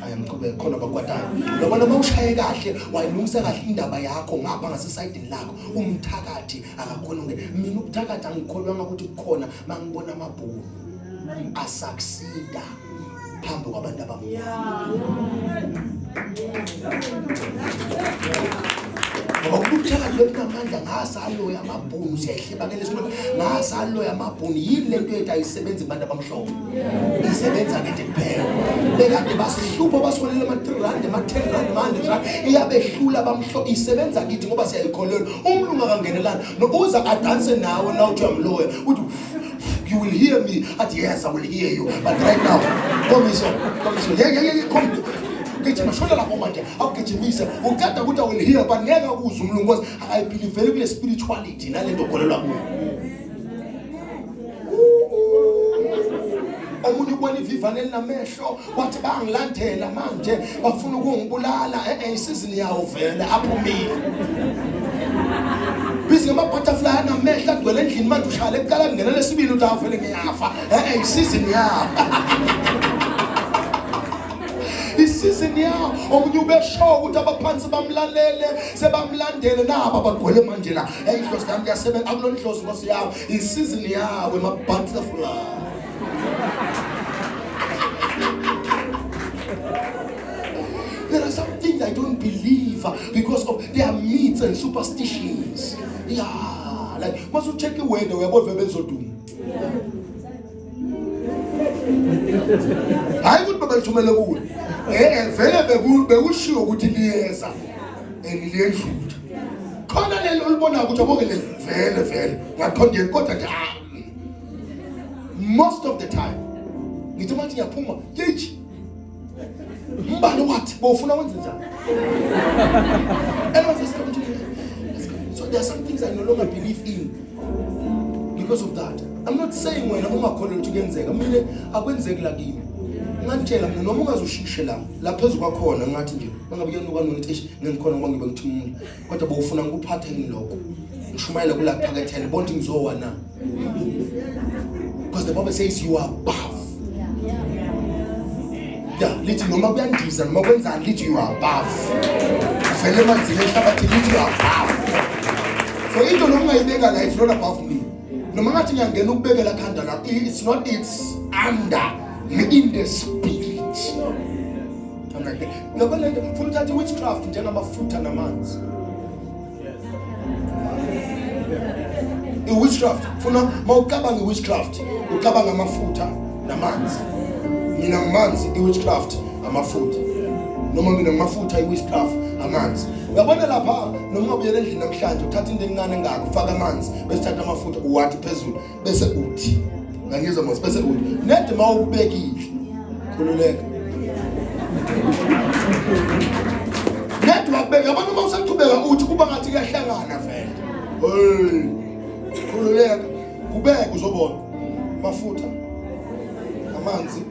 Speaker 1: I am khona bakwatayo. Nobona mawushaye kahle wayilungisa kahle indaba yakho ngapha ngasesayidini lakho umthakathi akakhona ngene. Mina ubuthakathi angikholwanga ukuthi kukhona mangibona amabhulu asucceeda phambi kwabantu abamnyama. Ngoba uthakathi bekunamandla ngasalo yamabhunu siyayihlebakela esikolweni ngasalo yamabhunu yini lento yethu ayisebenzi kubantu abamhlophe isebenza kithi kuphela bekade basihlupha basikolele ama-3 rand ama-10 rand ama-100 rand iyabehlula abamhlophe isebenza kithi ngoba siyayikholelwa umlungu akangenelana nobuza adanse nawe na uthi uyamloya uthi you will hear me at yes I will hear you but right now come come gijima shona lapho manje awugijimise ukade ukuthi I will hear but ngeke ukuzwe umlungu because I believe very kule spirituality nalento okholelwa kuyo omunye ubona ivivane linamehlo wathi bangilandela manje bafuna ukungibulala isizini yawo vele aphumile bisi ngama-butterfly anamehlo agcwele endlini manje ushayela ekuqala kungena lesibili uthi avele ngiyafa isizini yawo isizini yawo omunye ubesho ukuthi abaphansi bamlalele sebamlandele nabo abagcwele manje la idlozi lami liyasebenza akulona idlozi nkosi yawo isizini yawo ema-butterfly. There are some things I don't believe because of their myths and superstitions. Yeah, like must you check the weather uyabona vele bezoduma. Hayi ukuthi babethumele kuwe. Vele bekushiwo ukuthi liyeza eliyendlula. Khona lelo olibona ukuthi aboke le vele ngakhondeni kodwa nje most of the time ngithi manje ngiyaphuma yeji mbalo wathi bofuna wenze njani so there are some things I no longer believe in because of that. I'm not saying wena ungakholelwa ukuthi kuyenzeka mina akwenzeki la kimi ngantshela mina noma ungazushishe la phezulu kwakhona ngathi nje mangabe kuyanuka ngithi ngikhona ngoba ngibe ngithumula kodwa bofuna ngikuphathe yini lokho ngishumayela kula phakethele bonke ngizowa na because the Bible says you are above. Yeah, lithi noma kuyandiza noma kwenzani lithi you are above. Vele manzile ehlabathi lithi you are above. So into noma ungayibeka la it's not above me. Noma ngathi ngiyangena ukubekela khanda la it's under me in the spirit. I'm like yabona into ufuna uthatha witchcraft njengamafutha namanzi. Witchcraft funa mawucabanga witchcraft ucabanga amafutha namanzi mina amanzi witchcraft amafutha noma mina amafutha witchcraft amanzi uyabona lapha noma ubuyele endlini namhlanje uthatha into encane engaka ufaka amanzi bese uthatha amafutha uwathi phezulu bese uthi ngangizwa mos bese uthi nede mawubekile khululeka nede wakubeka abantu mawusaqhubeka uthi kuba ngathi kuyahlangana vele hey khululeka kubeka uzobona mafutha amanzi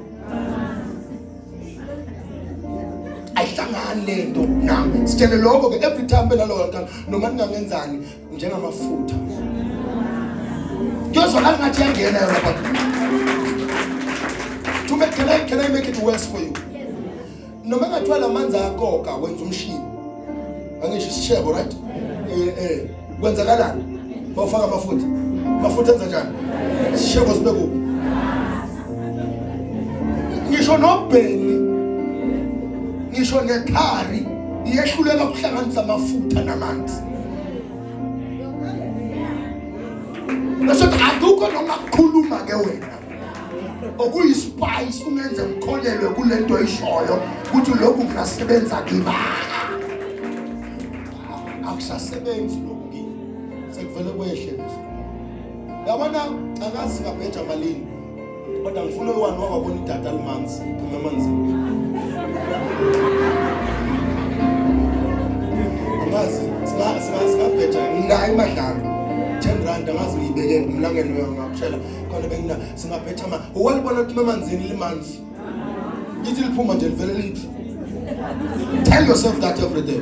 Speaker 1: ayihlangani lento nami sitshele lokho ke every time benaloyo kana noma ningangenzani njengamafutha kuyozwakala ngathi yangena yona but can I make it worse for you? Noma ngathiwa lamanzi ayakoka wenza umshibo angisho isishebo right kwenzakalani bawufaka amafutha enza njani isishebo sibe kuphi ngisho nobheni ngisho nekhari iyehluleka ukuhlanganisa amafutha namanzi nasothi akukho noma kukhuluma ke wena okuyispice ungenze ngikholelwe kulento eyishoyo ukuthi lokhu kungasebenza kiba akusasebenzi lokhu kimi sekuvele kwehle yabona akazi ngabheja malini kodwa ngifuna uwani wabona idata limanzi ngamanzi amazi singabheja nginayo imadlana 10 rand angazi ngiyibeke umlangeni ngakushela khona bengina singabhetha uwalibona ukuthi emanzini limanzi lithi liphuma nje livele lithi tell yourself that every day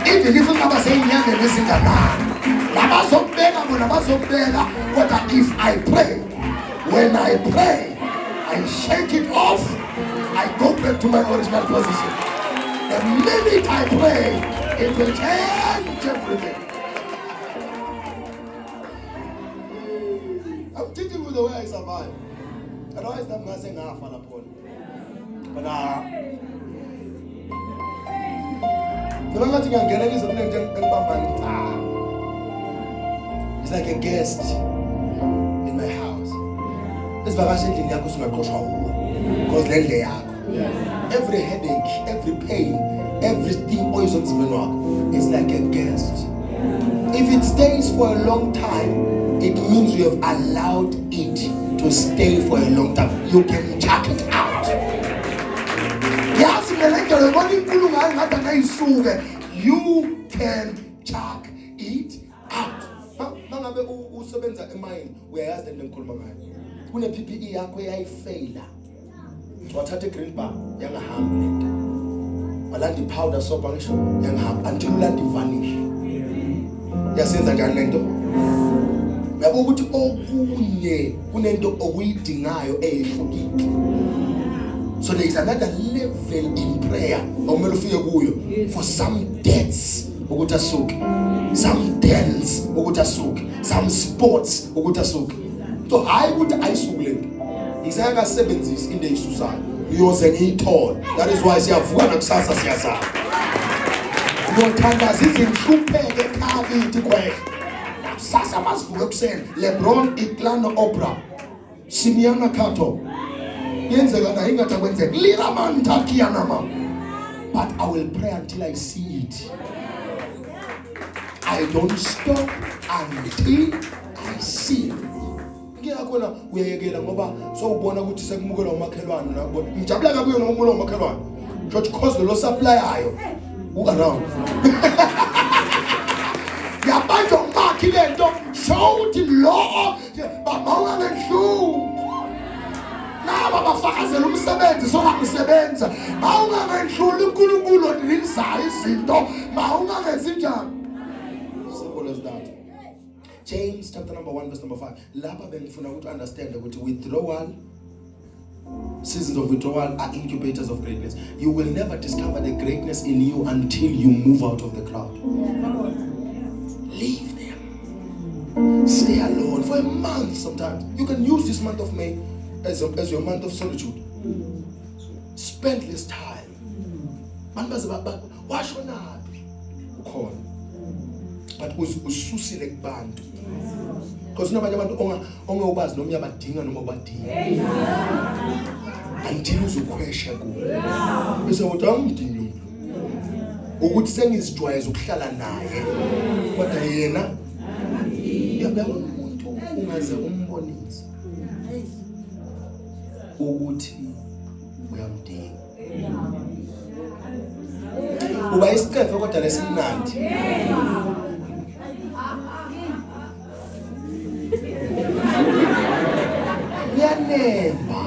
Speaker 1: even if ungaba seyinyangeni ezinganani labazokubeka bona bazokubeka kodwa if I pray when I pray I shake it off I go back to my original position the minute I pray it will change everything. I'm thinking with the way I survive. Otherwise, I'm not saying half on a pole. But It's like a guest in my house. Because every headache, every pain, everything is like a guest. If it stays for a long time, it means you have allowed it to stay for a long time. You can chuck it out. You can chuck it out. Mangabe usebenza emayini uyayazi le ngikhuluma ngayo. Kune PPE yakho eyayifeyila. Wathatha green bar yangahambi lento. Walanda powder soap angisho yangahambi until ulanda vanish. Yasenza njani lento? Yabo ukuthi okunye kunento okuyidingayo ehlukile. So there is another level in prayer okumele ufike kuyo for some debts ukuthi asuke, some dance ukuthi asuke, some sports ukuthi asuke. So hayi ukuthi ayisuke lento. Isaka sebenzisa into eyisusayo uyoze ngiyithola. That is why siyavuka nakusasa siyazama. Ngothandaza izinhlupheke ekhaya kwethu. Sasa masivuke kuseni LeBron iklano opera. Simiana Kato. Yenzeka na ingathi kwenzeka. Lira man takia nama. But I will pray until I see it. I don't stop until I see it. Ngiyakhona uyayekela ngoba sowubona ukuthi sekumukela umakhelwane nabo. Ngijabula kabi yona ukumukela umakhelwane. Just cause lo supply ayo. Around. Yabantu ngakhi lento show the law bamawanga ngenhlu. Naba bafakazela umsebenzi songakusebenza. Mawunga ngenhlu uNkulunkulu ondilisayo izinto mawungangenzi njani. Simple as that. James chapter number 1 verse number 5. Lapha bengifuna ukuthi understand ukuthi withdrawal, seasons of withdrawal are incubators of greatness. You will never discover the greatness in you until you move out of the crowd. Leave them. Stay alone for a month sometimes. You can use this month of May as your month of solitude. Spend this time. But ususile kubantu. Because nobody abantu ongewazi noma uyabadinga noma ubadinga. Until uzokhwesha kuwe. Bese uthi angidingi umuntu. Ukuthi sengizijwayeza ukuhlala naye. Kodwa yena uyabona umuntu ungaze umbonise ukuthi uyamdinga. Uba isicefe kodwa lesimnandi. Uyanemba.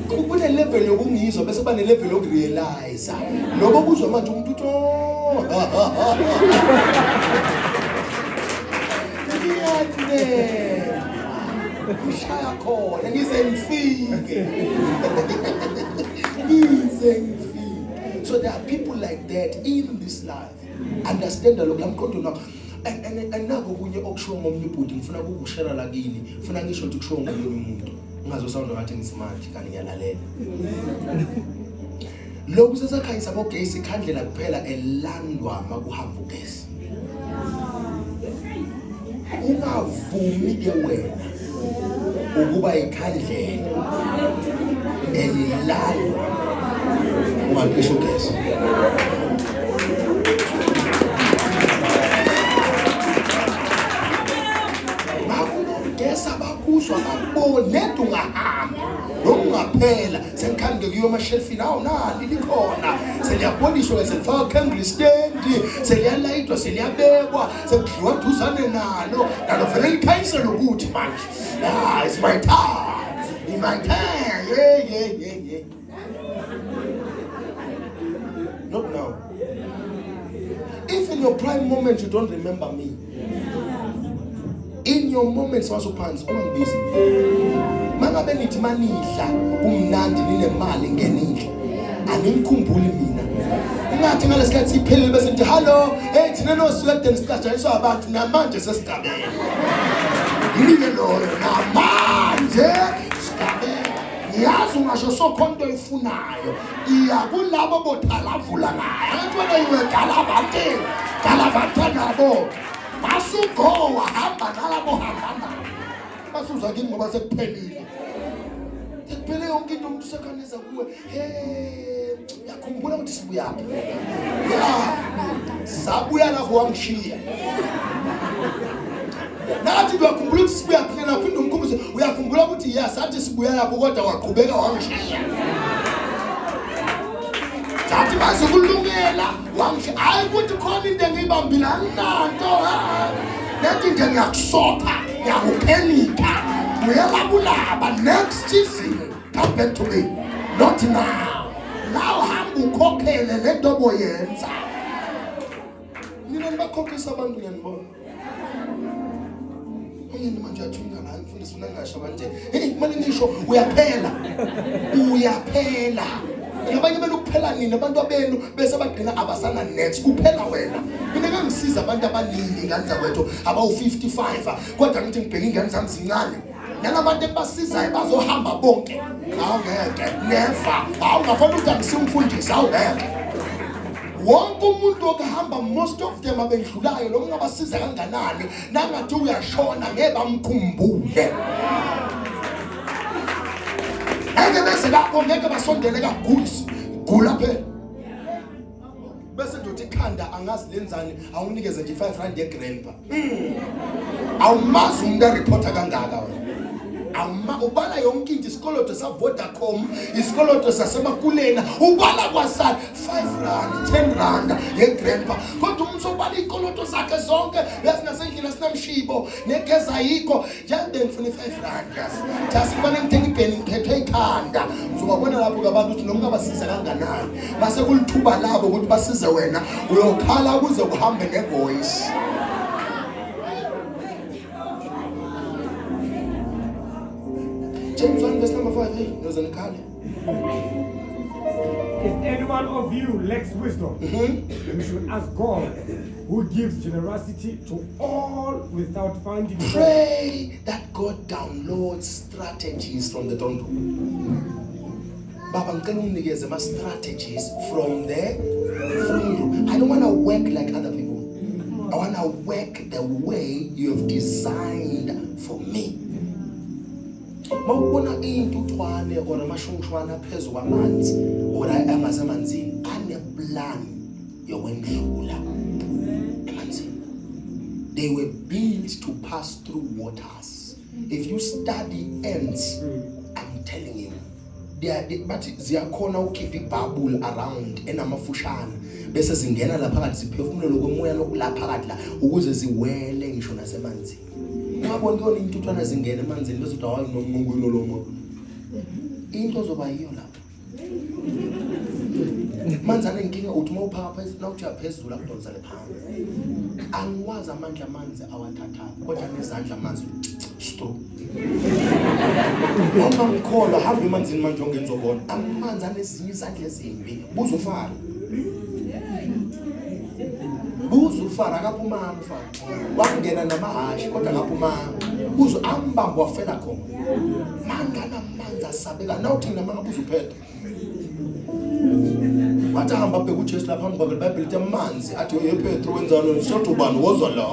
Speaker 1: Kubune level yokungizwa bese bane level yokurealize. Lokho kuzwa manje umuntu uthi Ushaya khona ngize ngifike. So there are people like that in this life. Understand the lokho na and nako kunye okushiwo ngomunye ubhuti ngifuna ukukushare la kini. Ngifuna ngisho ukuthi kushiwo ngomunye umuntu. Ungazosawunda ngathi ngisimanje kanti ngiyalalela. Lokhu sesakhanyisa bogesi ikhandlela kuphela elandwa makuhamba ugesi. Ungavumi ke wena ukuba ikhandlela elilandwa ungacisha ugesi. Bakugesa bakuzwa bakubona nedi ungahamba nokungaphela sengikhande kuyoma shelfini awu nali likhona seliyabonishwa selifaka candle stand seliyalayitwa seliyabekwa sekudliwa duzane nalo vele likhanyisa lokuthi manje it's my time in my time yeah not now. If in your prime moment you don't remember me, in your moments wasophansi ungangibisi mangabe nithi manidla kumnandi ninemali ngenidla animkhumbuli mina ungathi ngalesikhathi siphelele bese nithi hello hey thina nosuke sicajayiswa abantu namanje sesigabeni yini loyo namanje sigabeni yazi ungasho sokhonto ifunayo iya kulabo bothalavula ngayo akuthola iwe galavante nabo basugowa hamba nalabo hamba nabo basuza kimi ngoba sekuphelile sekuphele yonke into umuntu sekhaneza kuwe yakhumbula ukuthi sibuyaphi sabuya lapho wangishiya nathi uyakhumbula ukuthi sibuyaphi lapho into umkhumbuzo uyakhumbula ukuthi sathi sibuya lapho kodwa waqhubeka wangishiya sathi basikulungela wangishiya hayi ukuthi khona into engiyibambile anginanto nathi nje ngiyakusopha ngiyakuphenika uyalabulaba next season come back to me not now hamba ukhokhele lento oboyenza nina nibakhokhisa abantu ngiyanibona yini manje athunga la mfundisi unangasho kanje manje ngisho uyaphela abanye benu kuphela nini abantu abenu bese bagcina abasana next kuphela wena mina ngangisiza abantu abaningi ingane zakwethu abawu55 kodwa ngithi ngibheka ingane zami zincane nalabantu ebasizayo bazohamba bonke awungeke never awungafuna ukuthi angisimfundisi awungeke wonke umuntu okuhamba most of them abendlulayo lo ngabasiza kanganani nangathi uyashona ngeke bamkhumbule ngeke bese lapho ngeke basondele kagula phela bese ndothi ikhanda angazi lenzani awunikeze nje 5 rand yegrandpa awumazi umuntu reporter kangaka wena ubala yonke into isikoloto sa Vodacom isikoloto sasemakulena ubala kwasana 5 rand 10 rand yegrandpa kodwa umuntu ubala ikoloto zakhe zonke besinasendlini sinamshibo negeza yikho nje ngifuna 5 rand yas thasi kubona ngithenga ibheni ngiphethe ikhanda uzobabona lapho kabantu ukuthi noma ngabasiza kanganani base kulithuba labo ukuthi basize wena uyokhala kuze kuhambe nevoice James 1 verse number 5,
Speaker 3: If any one of you lacks wisdom, you should ask God, who gives generosity to all without finding fault.
Speaker 1: Pray that God downloads strategies from the throne room. Baba, ngicela unginikeze ama strategies from the throne room. I don't want to work like other people. I want to work the way you have designed for me. Mawubona intuthwane or amashungshwana phezu kwamanzi or amasemanzini aneplan yokwendlula emanzini. They were built to pass through waters. If you study ants, I'm telling you, but ziyakhona ukhipha ibubble around enamafushana bese zingena lapha phakathi ziphefumulele komoya lokulapha phakathi la ukuze ziwele ngisho nasemanzini. Ngabona ngone intuthwana zingena emanzini bese uthi hayi nomungu nolomo into zoba yiyo lapha manzana inkinga uthi mawuphaka phezulu nawuthi yaphezulu akudonsa lephansi angiwazi amandla amanzi awathatha kodwa nezandla amanzi stop noma ngikholwa hamba emanzini manje ongenzobona amanzi anezinye izandla ezimbi buzufara buzufara akaphuma mfana wangena namahashi kodwa akaphuma buzu ambambo wafela khona mangana amanzi asabeka nawuthi namanga buzuphetha wathi hamba bheka uJesu lapha ngibabele iBhayibheli lithi amanzi athi uPetro wenzani shothu ubani wozwa la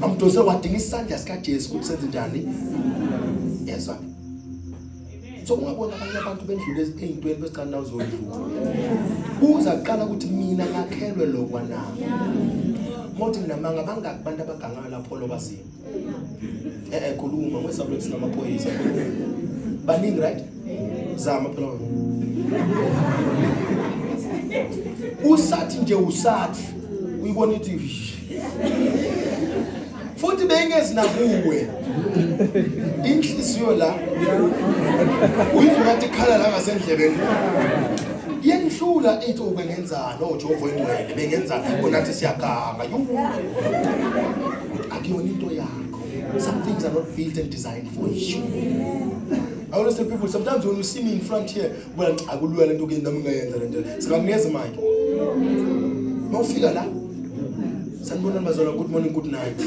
Speaker 1: amdose wadinga isandla sikaJesu ukuthi senze njani yezwa so ungabona abanye abantu bendlule ezintweni besicana uzodlula uza kuqala ukuthi mina ngakhelwe lokwana mothi namanga bangaki abantu abagangayo lapho lo bazimo khuluma ngwesablethi namaphoyisa baningi right zama phela usathi nje usathi uyibona ithi futhi bengezi nakuwe inhliziyo la uyivuka ukuthi ikhala la ngasendlebeni yenhlula into ubengenzana oJehova engcwele bengenza onathi siyaganga akuyona into yakho. Some things are not built and designed for you. I always tell people, sometimes when you see me in front here, well, I will do a little bit of so mic. No figure that. Good morning, good night.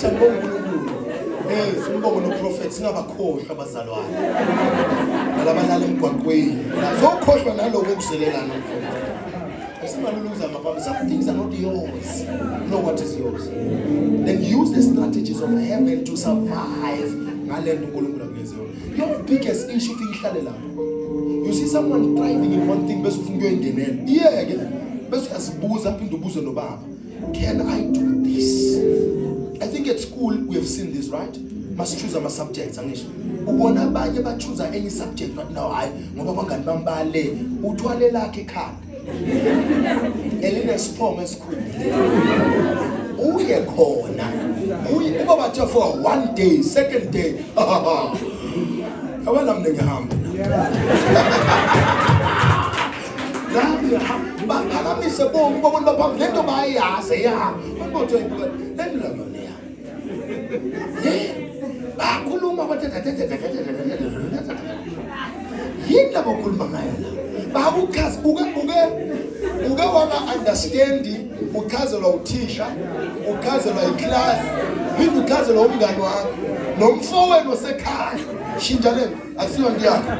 Speaker 1: Siyambonga uNkulunkulu. Simbonga noprofeti singabakhohlwa abazalwane. Nalabalala emgwaqweni. Sokhohlwa naloko okuzelelana. Some things are not yours. Know what is yours. Then use the strategies of heaven to survive. Your biggest issue is you see someone thriving in one thing, can I do this? I think at school we have seen this, right? Must choose a subject. Ubona abanye choose any subject right now. Ngoba bangani bambale uthwale lakhe ekhanda. Elina Spom school. Uye khona. Uye uba bathe for one day, second day. Awala mnenge hamba. Baphakamisa bonke babona baphambi lento bayazi ya. Bathi lento la ngone ya. Bakhuluma bathi yini labo khuluma ngayo la. Babuchaza uke waba understand uchazelwa uthisha uchazelwa iclass yini uchazelwa umngani wakho nomfowenu osekhaya shintsha lento akusiyo ndiyakho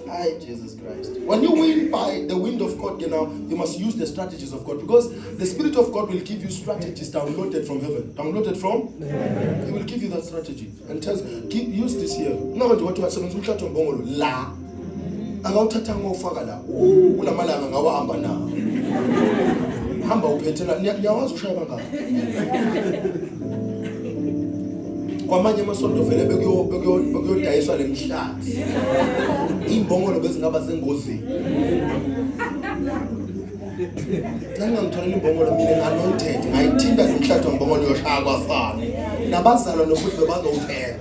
Speaker 1: Hi, Jesus Christ. When you win by the wind of God, you must use the strategies of God because the Spirit of God will give you strategies downloaded from heaven. Downloaded from? He will give you that strategy and tells use this here. Now what you are saying is la. Angawuthatha ngofaka la. Kulamalanga ngawahamba na. Hamba uphethela niyawazi ushaya bangaka. Kwamanye amasonto vele bekuyodayiswa lemhlathi. Imbongolo bezingaba sengozini. Ngangitholela imbongolo mina anointed ngayithinta lemhlathi ngombongolo yoshaya kwafana. Nabazalwa nokuthi bebazowuthenga.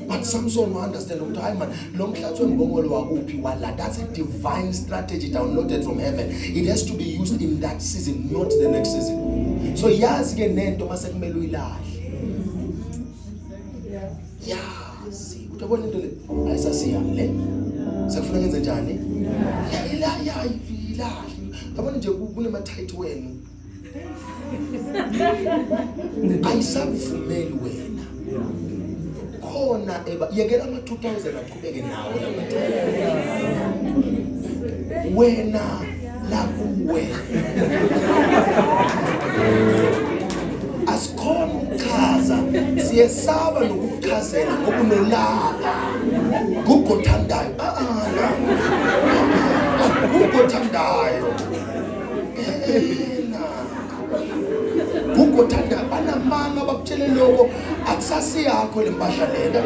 Speaker 1: But Samson will understand ukuthi man lo mhlathi wembongolo wakuphi wala. That's a divine strategy downloaded from heaven. It has to be used in that season, not the next season. So yazi ke nento mase kumele uyilahle. Yazi utabona into le ayisasiyami le. Sekufuna ngenze njani? Ilahle. Yabona nje kunema tight wenu. Ayisabuvumeli wena. Khona yekela ama 2000 aqhubeke nawo wena la kuwe asikhona ukuchaza siyesaba nokuchazela ngokunolaka kugothandayo kugothandayo kugothandayo banamanga bakutshele lokho akusasi yakho lempahla lena